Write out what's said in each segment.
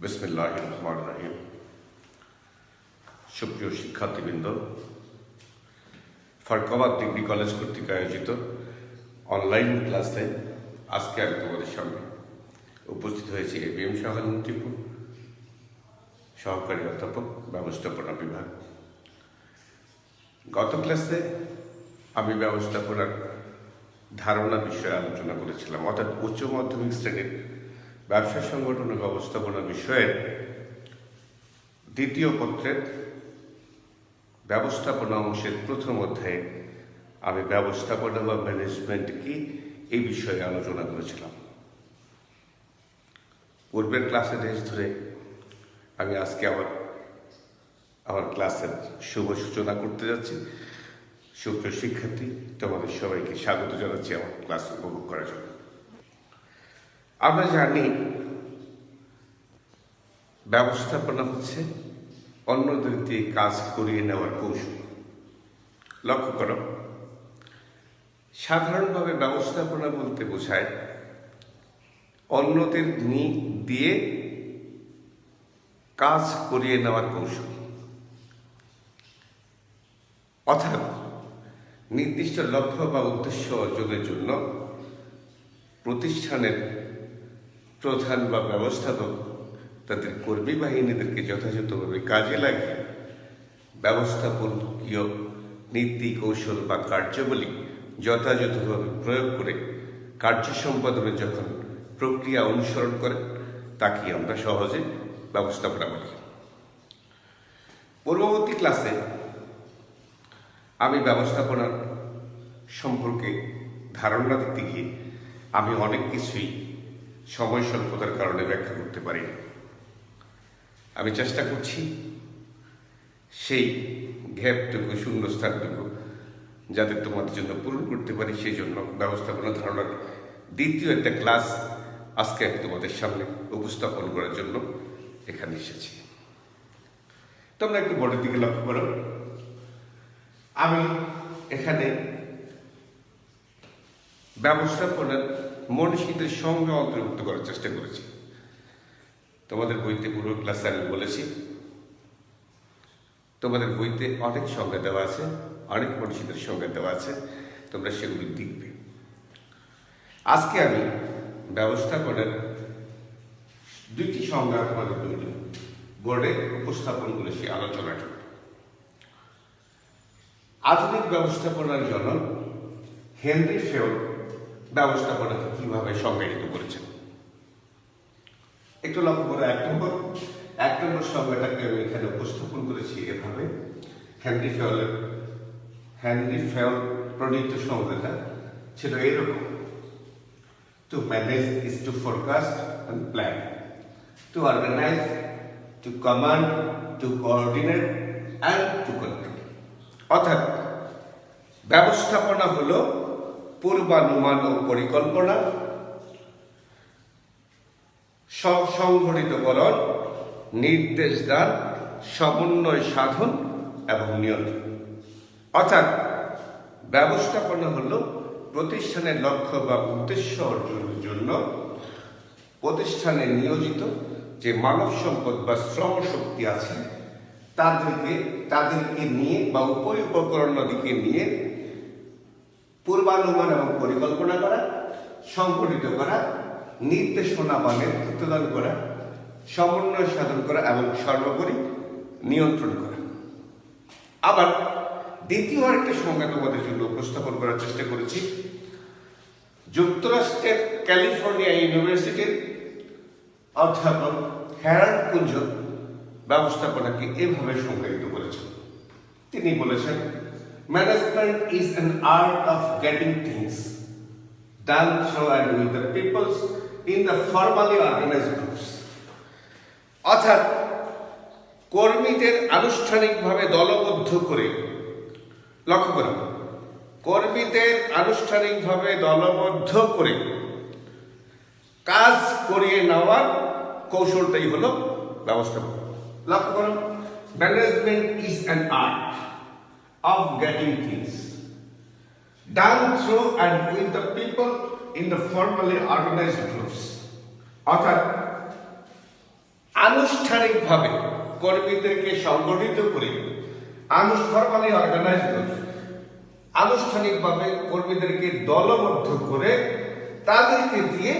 বিসমিল্লাহির রহমানির রহিম। সুপ্রিয় শিক্ষার্থীবৃন্দ, ফারুকাবাদ ডিগ্রি কলেজ কর্তৃক আয়োজিত অনলাইন ক্লাসে আজকে আমি তোমাদের সামনে উপস্থিত হয়েছি ABM শাহালুম টিপু, সহকারী অধ্যাপক, ব্যবস্থাপনা বিভাগ। গত ক্লাসে আমি ব্যবস্থাপনার ধারণা বিষয়ে আলোচনা করেছিলাম, অর্থাৎ উচ্চ মাধ্যমিক শ্রেণীর ব্যবসা সংগঠন ও ব্যবস্থাপনা বিষয়ের দ্বিতীয় পত্রের ব্যবস্থাপনা অংশের প্রথম অধ্যায়ে আমি ব্যবস্থাপনা বা ম্যানেজমেন্ট কি এই বিষয়ে আলোচনা করেছিলাম। পূর্বের ক্লাসের রেস ধরে আমি আজকে আমার ক্লাসের শুভ সূচনা করতে যাচ্ছি। সুপ্রিয় শিক্ষার্থী, তোমাদের সবাইকে স্বাগত জানাচ্ছি আমার ক্লাস উপভোগ করার জন্য। আমরা জানি ব্যবস্থাপনা হচ্ছে অন্যদের দিয়ে কাজ করিয়ে নেওয়ার কৌশল। লক্ষ্য করো, সাধারণভাবে ব্যবস্থাপনা বলতে বোঝায় অন্যদের দিয়ে কাজ করিয়ে নেওয়ার কৌশল, অর্থাৎ নির্দিষ্ট লক্ষ্য বা উদ্দেশ্য অর্জনের জন্য প্রতিষ্ঠানের প্রধান বা ব্যবস্থাপক তাদের কর্মী বাহিনীদেরকে যথাযথভাবে কাজে লাগিয়ে ব্যবস্থাপনীয় নীতি, কৌশল বা কার্যাবলী যথাযথভাবে প্রয়োগ করে কার্য সম্পাদনের যখন প্রক্রিয়া অনুসরণ করে তাকে আমরা সহজে ব্যবস্থাপনা বলি। পূর্ববর্তী ক্লাসে আমি ব্যবস্থাপনার সম্পর্কে ধারণা দিতে গিয়ে আমি অনেক কিছুই সময় স্বল্পতার কারণে ব্যাখ্যা করতে পারি। আমি চেষ্টা করছি সেই গ্যাপটুকু, শূন্যস্থানটুকু যাতে তোমাদের জন্য পূরণ করতে পারি, সেই জন্য ব্যবস্থাপনা ধারণার দ্বিতীয় একটা ক্লাস আজকে আমি তোমাদের সামনে উপস্থাপন করার জন্য এখানে এসেছি। তোমরা একটু বোর্ডের দিকে লক্ষ্য করো। আমি এখানে ব্যবস্থাপনার মনীষীদের সঙ্গে অন্তর্ভুক্ত করার চেষ্টা করেছি। তোমাদের বইতে পুরো ক্লাসে আমি বলেছি, তোমাদের বইতে অনেক সংজ্ঞা দেওয়া আছে, অনেক মনীষীদের সংজ্ঞা দেওয়া আছে, তোমরা সেগুলি দেখবে। আজকে আমি ব্যবস্থাপনার দুইটি সংজ্ঞা তোমাদের বোর্ডে উপস্থাপন করেছি আলোচনার জন্য। আধুনিক ব্যবস্থাপনার জন্য হেনরি ফিয়োর ব্যবস্থাপনাকে কিভাবে সংজ্ঞায়িত করেছেন একটু লক্ষ্য করে। এক নম্বর সংজ্ঞাটাকে আমি এখানে উপস্থাপন করেছি এভাবে। হেনরি ফিয়োর প্রণীত সংজ্ঞাটা ছিল এরকম: to manage is to forecast and plan, to organize, to command, to coordinate and to control. অর্থাৎ ব্যবস্থাপনা হলো পূর্বানুমান ও পরিকল্পনা, সংগঠিতকরণ, নির্দেশ দান, সমন্বয় সাধন এবং নিয়ন্ত্রণ। অর্থাৎ ব্যবস্থাপনা হলো প্রতিষ্ঠানের লক্ষ্য বা উদ্দেশ্য অর্জনের জন্য প্রতিষ্ঠানে নিয়োজিত যে মানব সম্পদ বা শ্রম শক্তি আছে তাদেরকে নিয়ে বা উপকরণাদিকে নিয়ে পূর্বানুমান এবং পরিকল্পনা করা, সংগঠিত করা, নির্দেশনা বা নেতৃত্ব দান করা, সমন্বয় সাধন করা এবং সর্বোপরি নিয়ন্ত্রণ করা। আবার দ্বিতীয় আরেকটা সংজ্ঞা তোমাদের জন্য উপস্থাপন করার চেষ্টা করেছি। যুক্তরাষ্ট্রের ক্যালিফোর্নিয়া ইউনিভার্সিটির অধ্যাপক হ্যারাল্ড কুঞ্জ ব্যবস্থাপনাকে এভাবে সংজ্ঞায়িত করেছেন। তিনি বলেছেন, management is an art of getting things done through and with the peoples in the formally organized groups. অর্থাৎ কর্মীদের আনুষ্ঠানিকভাবে দলবদ্ধ করে, লক্ষ্য করুন, কর্মীদের আনুষ্ঠানিকভাবে দলবদ্ধ করে কাজ করিয়ে নেওয়ার কৌশলটাই হলো ব্যবস্থাপনা। লক্ষ্য করুন, management is an art of getting things done through and with the people in the formally organized groups. অর্থাৎ আনুষ্ঠানিকভাবে কর্মীদেরকে সংগঠিত করে ফর্মালি অর্গানাইজ করে আনুষ্ঠানিকভাবে কর্মীদেরকে দলবদ্ধ করে তাদেরকে দিয়ে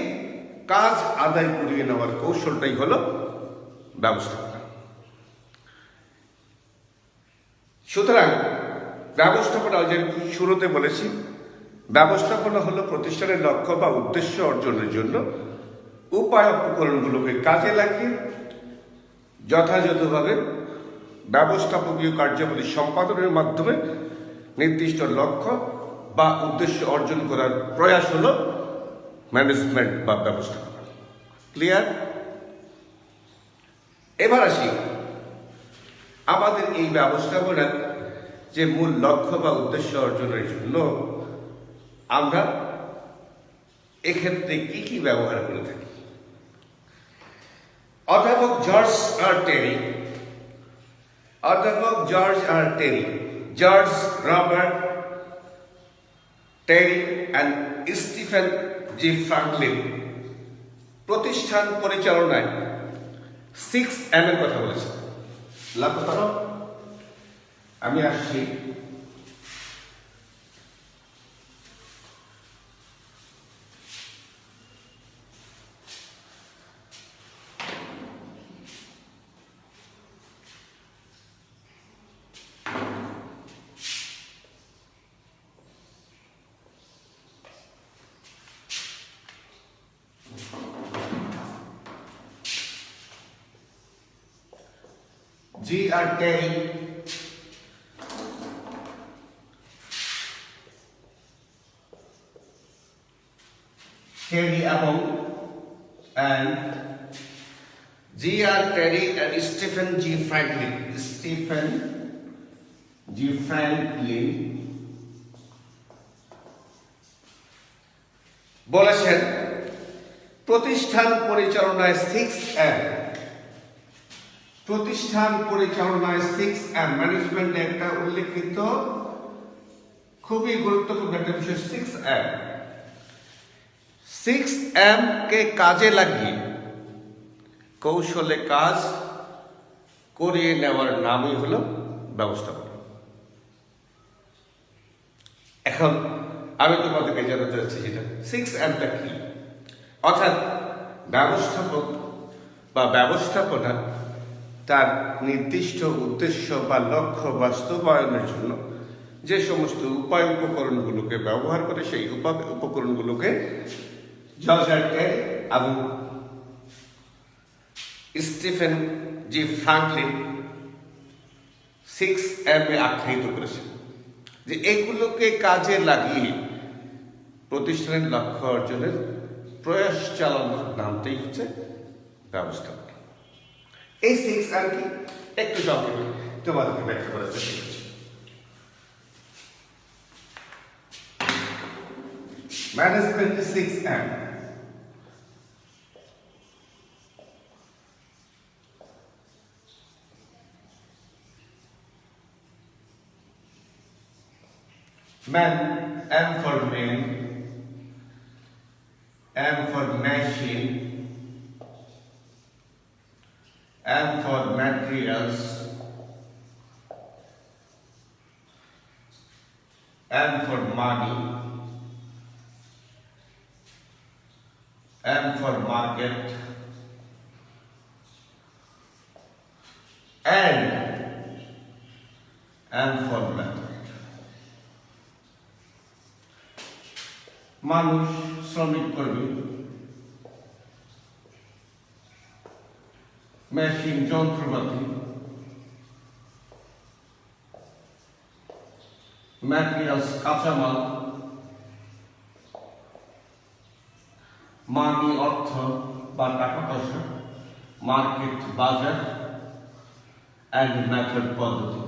কাজ আদায় করিয়ে নেওয়ার কৌশলটাই হলো ব্যবস্থাপনা। সুতরাং ব্যবস্থাপনা, যে শুরুতে বলেছি, ব্যবস্থাপনা হলো প্রতিষ্ঠানের লক্ষ্য বা উদ্দেশ্য অর্জনের জন্য উপায় উপকরণগুলোকে কাজে লাগিয়ে যথাযথভাবে ব্যবস্থাপকীয় কার্যাবলী সম্পাদনের মাধ্যমে নির্দিষ্ট লক্ষ্য বা উদ্দেশ্য অর্জন করার প্রয়াস হলো ম্যানেজমেন্ট বা ব্যবস্থাপনা। ক্লিয়ার? এবার আসি আমাদের এই ব্যবস্থাপনার যে মূল লক্ষ্য বা উদ্দেশ্য অর্জনের জন্য আমরা এক্ষেত্রে কি কি ব্যবহার করে থাকি। অধ্যাপক জর্জ আর Terry, George Robert Terry and Stephen G Franklin প্রতিষ্ঠান পরিচালনায় 6M এর কথা বলেছেন। লক্ষ্য করো, আমি আসছি। G.R. Terry এবং G.R. Terry and Stephen G. Franklin বলেছেন প্রতিষ্ঠান পরিচালনায় 6M ম্যানেজমেন্টে একটা উল্লেখিত খুবই গুরুত্বপূর্ণ একটা বিষয় 6M কে কাজে লাগিয়ে কৌশলে কাজ করিয়ে নেওয়ার নামই হলো ব্যবস্থাপনা। এখন আমি তোমাদেরকে জানাতে চাচ্ছি যেটা 6Mটা কি, অর্থাৎ ব্যবস্থাপক বা ব্যবস্থাপনা তার নির্দিষ্ট উদ্দেশ্য বা লক্ষ্য বাস্তবায়নের জন্য যে সমস্ত উপায় উপকরণগুলোকে ব্যবহার করে সেই উপকরণগুলোকে জর্জ আর টেরি এবং স্টিফেন জি ফ্রাঙ্কলিন 6M এ আখ্যায়িত করেছেন যে এগুলোকে কাজে লাগিয়ে প্রতিষ্ঠানের লক্ষ্য অর্জনের প্রয়াস চালানোর নামটাই হচ্ছে ব্যবস্থাপনা। এই 6M কি একটু সংক্ষেপে তোমাদেরকে ব্যাখ্যা করার চেষ্টা করছি। Management 6M M for man, M for machine, M for materials, M for money, M for market, and M for method. মানুষ, শ্রমিক কর্মী, মেশিন যন্ত্রপাতি, ম্যাটেরিয়ালস কাঁচামাল, মানি অর্থ বা টাকা পয়সা, মার্কেট বাজার, অ্যান্ড মেথড পদ্ধতি।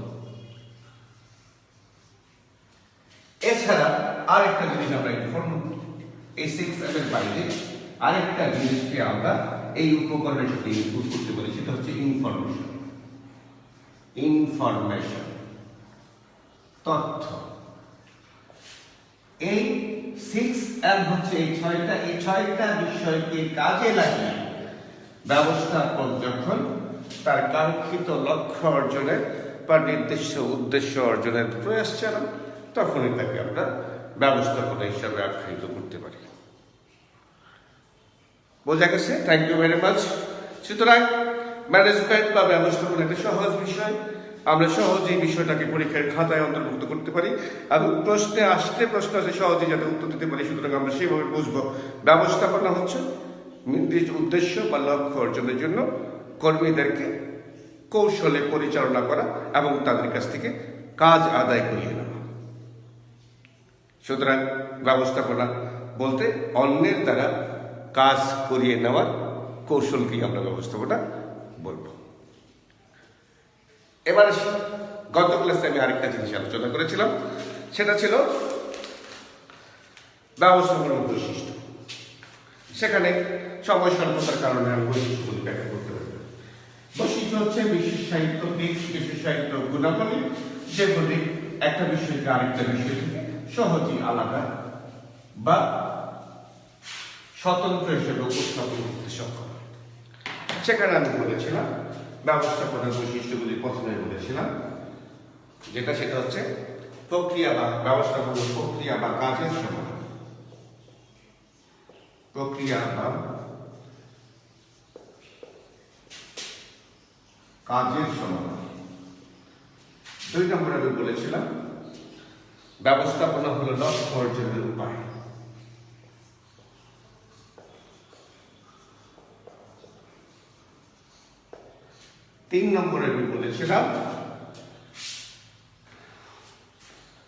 এছাড়া আরেকটা জিনিস আমরা এই 6M এর বাইরে আরেকটা জিনিসকে আমরা এই উপকরণের সাথে ইনপুট করতে পারি, সেটা হচ্ছে ইনফরমেশন, তথ্য। এই 6M হচ্ছে এই ছয়টা বিষয়কে কাজে লাগিয়ে ব্যবস্থাপক যখন তার কাঙ্ক্ষিত লক্ষ্য অর্জনের বা নির্দিষ্ট উদ্দেশ্য অর্জনের প্রয়াস চালান, তখনই তাকে আমরা ব্যবস্থাপনা হিসাবে আখ্যায়িত করতে পারি। বোঝা গেছে? Thank you very much. সুতরাং ম্যানেজমেন্ট বা ব্যবস্থাপনা একটা সহজ বিষয়, আমরা সহজেই বিষয়টাকে পরীক্ষার খাতায় অন্তর্ভুক্ত করতে পারি এবং প্রশ্নে আসলে প্রশ্ন আছে সহজেই যাতে উত্তর দিতে পারি। সুতরাং আমরা সেইভাবে বুঝবো ব্যবস্থাপনা হচ্ছে নির্দিষ্ট উদ্দেশ্য বা লক্ষ্য অর্জনের জন্য কর্মীদেরকে কৌশলে পরিচালনা করা এবং তাদের কাছ থেকে কাজ আদায় করিয়ে নেওয়া। সুতরাং ব্যবস্থাপনা বলতে অন্যের দ্বারা কাজ করিয়ে নেওয়ার কৌশলকেই আমরা ব্যবস্থাপনা বলবো। এবার গত ক্লাসে আমি আরেকটা জিনিস আলোচনা করেছিলাম, সেটা ছিল ব্যবস্থাপনার বৈশিষ্ট্য। সেখানে সময় স্বল্পতার কারণে আমি বৈশিষ্ট্যগুলি ব্যাখ্যা করতে পারি। বৈশিষ্ট্য হচ্ছে বিশেষ সাহিত্য দিক, বিশেষ সাহিত্য গুণাবলী, যেগুলি একটা বিষয়কে আরেকটা বিষয় থেকে সহজেই আলাদা বা স্বতন্ত্র হিসেবে উপস্থাপন করতে সক্ষম। সেখানে আমি বলেছিলাম ব্যবস্থাপনার বৈশিষ্ট্যগুলি প্রথমে বলেছিলাম, সেটা হচ্ছে প্রক্রিয়া বা ব্যবস্থাপনার প্রক্রিয়া বা কাজের সমাধান। প্রক্রিয়া বা কাজের সমাধান। 2 নম্বরে আমি বলেছিলাম ব্যবস্থাপনা হলো লক্ষ্য অর্জনের উপায়। তিন নম্বরে আমি বলেছিলাম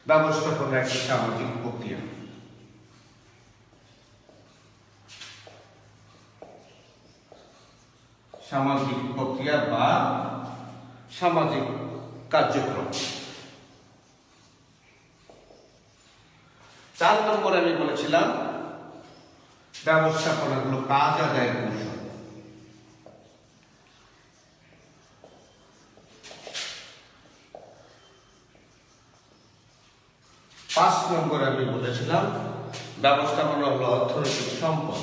ব্যবস্থাপনা একটা সামাজিক প্রক্রিয়া। সামাজিক প্রক্রিয়া বা সামাজিক কার্যক্রম। 4 নম্বরে আমি বলেছিলাম ব্যবস্থাপনা হলো কাজ আদায়ের কৌশল। 5 নম্বরে আমি বলেছিলাম ব্যবস্থাপনা হলো অর্থনৈতিক সম্পদ।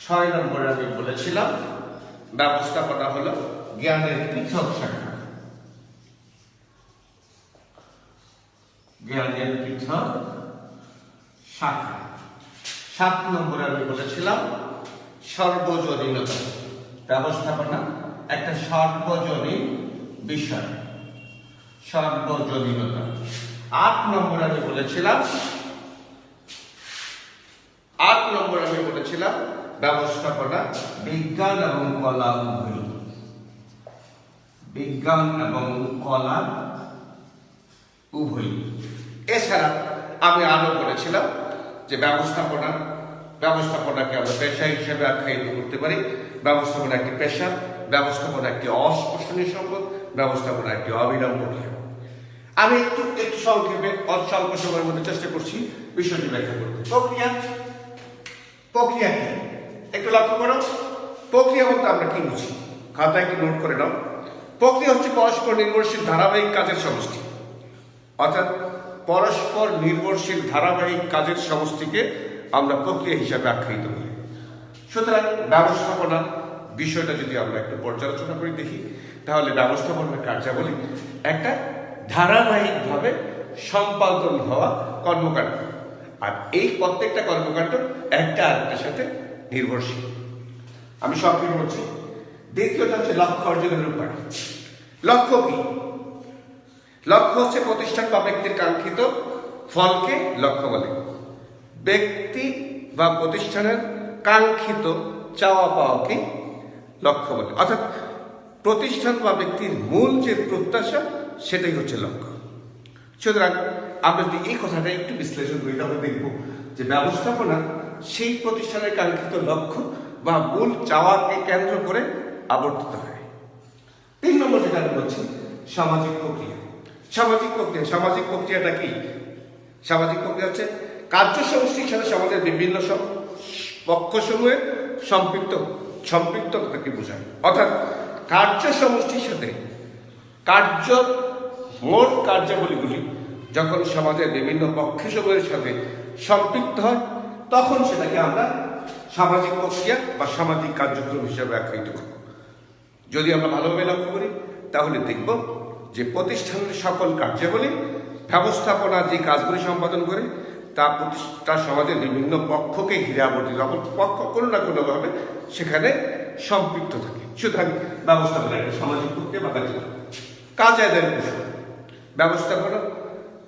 6 নম্বরে আমি বলেছিলাম ব্যবস্থাপনা হলো জ্ঞানের পৃথক শাখা। জ্ঞানের পৃথক শাখা। 7 নম্বরে আমি বলেছিলাম সর্বজনীনতা। ব্যবস্থাপনা একটা সর্বজনীন বিষয়, সর্বজনীনতা। 8 নম্বরে আমি বলেছিলাম ব্যবস্থাপনা বিজ্ঞান এবং কলা উভয়। বিজ্ঞান এবং কলা উভয়। এছাড়া আমি আরো বলেছিলাম যে ব্যবস্থাপনাকে আমরা পেশা হিসেবে আখ্যায়িত করতে পারি। ব্যবস্থাপনা একটি পেশা, ব্যবস্থাপনা একটি অস্পর্শনীয় সম্পদ, ব্যবস্থাপনা একটি অবিরাম প্রক্রিয়া। আমি একটু সংক্ষেপে স্বল্প সময়ের মধ্যে চেষ্টা করছি বিষয়টি ব্যাখ্যা করতে। প্রক্রিয়া কি একটু লক্ষ্য করো। প্রক্রিয়া বলতে আমরা কি বুঝি, খাতায় একটু নোট করে নাও। প্রক্রিয়া হচ্ছে পরস্পর নির্ভরশীল ধারাবাহিক কাজের সমষ্টি। অর্থাৎ পরস্পর নির্ভরশীল ধারাবাহিক কাজের সমষ্টিকে আমরা প্রক্রিয়া হিসাবে আখ্যায়িত করি। সুতরাং ব্যবস্থাপনা বিষয়টা যদি আমরা একটু পর্যালোচনা করে দেখি, তাহলে ব্যবস্থাপনার কার্যাবলী একটা ধারাবাহিকভাবে সম্পাদন হওয়া কর্মকাণ্ড, আর এই প্রত্যেকটা কর্মকাণ্ড একটা আরেকটার সাথে নির্ভরশীল। আমি সংক্ষেপে বলছি। দ্বিতীয়টা হচ্ছে লক্ষ্য অর্জনের উপায়। লক্ষ্য কি? লক্ষ্য হচ্ছে প্রতিষ্ঠান বা ব্যক্তির কাঙ্ক্ষিত ফলকে লক্ষ্য বলে। ব্যক্তি বা প্রতিষ্ঠানের কাঙ্ক্ষিত চাওয়া পাওয়াকে লক্ষ্য বলে। অর্থাৎ প্রতিষ্ঠান বা ব্যক্তির মূল যে প্রত্যাশা সেটাই হচ্ছে লক্ষ্য। সুতরাং আমরা যদি এই কথাটা একটু বিশ্লেষণ করি, তাহলে দেখব যে ব্যবস্থাপনা সেই প্রতিষ্ঠানের কাঙ্ক্ষিত লক্ষ্য বা মূল চাওয়াকে কেন্দ্র করে আবর্তিত হয়। 3 নম্বর যেটা আমি বলছি সামাজিক প্রক্রিয়া। সামাজিক প্রক্রিয়াটা কি? সামাজিক প্রক্রিয়া হচ্ছে কার্য সমষ্টির সাথে সমাজের বিভিন্ন পক্ষসমূহের সম্পৃক্ততাকে বোঝায়। অর্থাৎ কার্য সমষ্টির সাথে মোট কার্যাবলীগুলি যখন সমাজের বিভিন্ন পক্ষসমূহের সাথে সম্পৃক্ত হয়, তখন সেটাকে আমরা সামাজিক প্রক্রিয়া বা সামাজিক কার্যক্রম হিসেবে আখ্যায়িত করব। যদি আমরা ভালোভাবে লক্ষ্য করি তাহলে দেখব যে প্রতিষ্ঠানের সকল কার্যাবলী ব্যবস্থাপনা যে কাজগুলি সম্পাদন করে তা সমাজের বিভিন্ন পক্ষকে ঘিরে আবর্তিত, পক্ষ কোনো না কোনোভাবে সেখানে সম্পৃক্ত থাকে। সুতরাং ব্যবস্থাপনা একটা সামাজিক প্রক্রিয়া বা কার্যক্রম। কাজ আদায়ের কৌশল। ব্যবস্থাপনা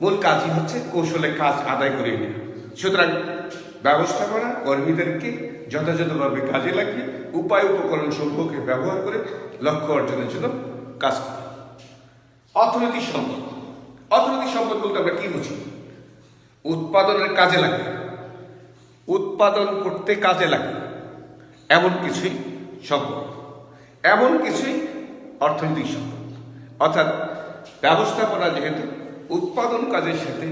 মূল কাজই হচ্ছে কৌশলে কাজ আদায় করে নেওয়া। সুতরাং ব্যবস্থাপনা কর্মীদেরকে যথাযথভাবে কাজে লাগিয়ে উপায় উপকরণ সমূহকে ব্যবহার করে লক্ষ্য অর্জনের জন্য কাজ করে। অর্থনৈতিক সম্পদ। অর্থনৈতিক সম্পদ বলতে আমরা কি বুঝি? উৎপাদনের কাজে লাগে, উৎপাদন করতে কাজে লাগে এমন কিছুই সম্পদ, এমন কিছুই অর্থনৈতিক সম্পদ। অর্থাৎ ব্যবস্থাপনা যেহেতু উৎপাদন কাজের সাথে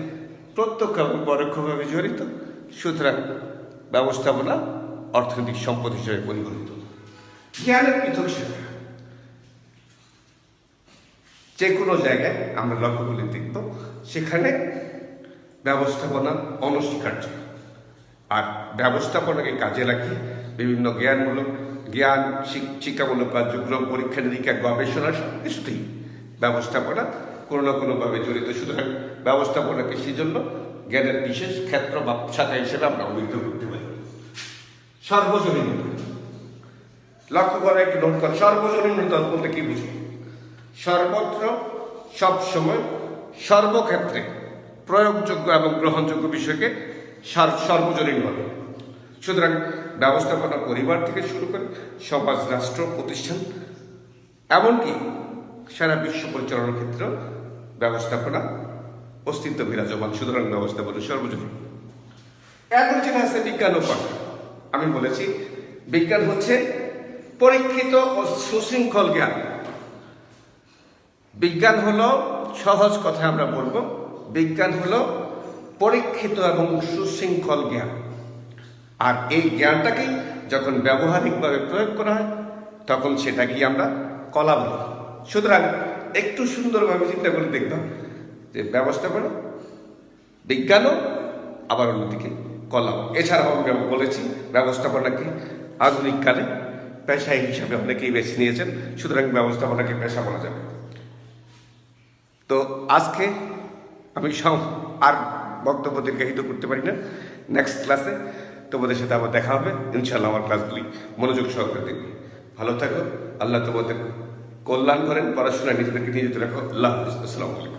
প্রত্যক্ষ এবং পরোক্ষভাবে জড়িত, সুতরাং ব্যবস্থাপনা অর্থনৈতিক সম্পদ হিসেবে পরিগণিত। জ্ঞানের পৃথক শাখা। যে কোনো জায়গায় আমরা লক্ষ্য করে দেখব সেখানে ব্যবস্থাপনা অনস্বীকার্য, আর ব্যবস্থাপনাকে কাজে লাগিয়ে বিভিন্ন জ্ঞান শিক্ষামূলক কার্যক্রম, পরীক্ষা নিরীক্ষা, গবেষণা সব কিছুতেই ব্যবস্থাপনা কোনো না কোনোভাবে জড়িত। সুতরাং ব্যবস্থাপনাকে সেজন্য জ্ঞানের বিশেষ ক্ষেত্র বা শাখা হিসেবে আমরা অভিহিত করতে পারি। সর্বজনীনতা। লক্ষ্য করে একটু নোট করে, সর্বজনীনতা বলতে কি বুঝি? সর্বত্র, সবসময়, সর্বক্ষেত্রে প্রয়োগযোগ্য এবং গ্রহণযোগ্য বিষয়কে সর্বজনীন বলে। সুতরাং ব্যবস্থাপনা পরিবার থেকে শুরু করে সমাজ, রাষ্ট্র, প্রতিষ্ঠান, এমনকি সারা বিশ্ব পরিচালনার ক্ষেত্রেও ব্যবস্থাপনা অস্তিত্ব বিরাজমান। সুতরাং ব্যবস্থাপনা সর্বজনীন। এখন যেটা আছে বিজ্ঞান ও কলা। আমি বলেছি বিজ্ঞান হচ্ছে পরীক্ষিত ও সুশৃঙ্খল জ্ঞান। বিজ্ঞান হলো, সহজ কথা আমরা বলবো, বিজ্ঞান হলো পরীক্ষিত এবং সুশৃঙ্খল জ্ঞান। আর এই জ্ঞানটাকেই যখন ব্যবহারিকভাবে প্রয়োগ করা হয় তখন সেটাকেই আমরা কলা বলি। সুতরাং একটু সুন্দরভাবে চিন্তা করে দেখলাম যে ব্যবস্থাপনা বিজ্ঞানও, আবার অন্যদিকে কলা। এছাড়াও আমি বলেছি ব্যবস্থাপনাকে আধুনিক কালে পেশা হিসাবে অনেকেই বেছে নিয়েছেন, সুতরাং ব্যবস্থাপনাকে পেশা বলা যাবে। তো আজকে আমি আর বক্তব্য দীর্ঘায়িত করতে পারি না। নেক্সট ক্লাসে তোমাদের সাথে আবার দেখা হবে ইনশাআল্লাহ। আমার ক্লাসগুলি মনোযোগ সহকারে দেখবে। ভালো থাকো, আল্লাহ তোমাদের কল্যাণ করেন, পড়াশোনায় নিজেদেরকে নিয়োজিত রাখো। আল্লাহ হাফিজ। আসসালামু আলাইকুম।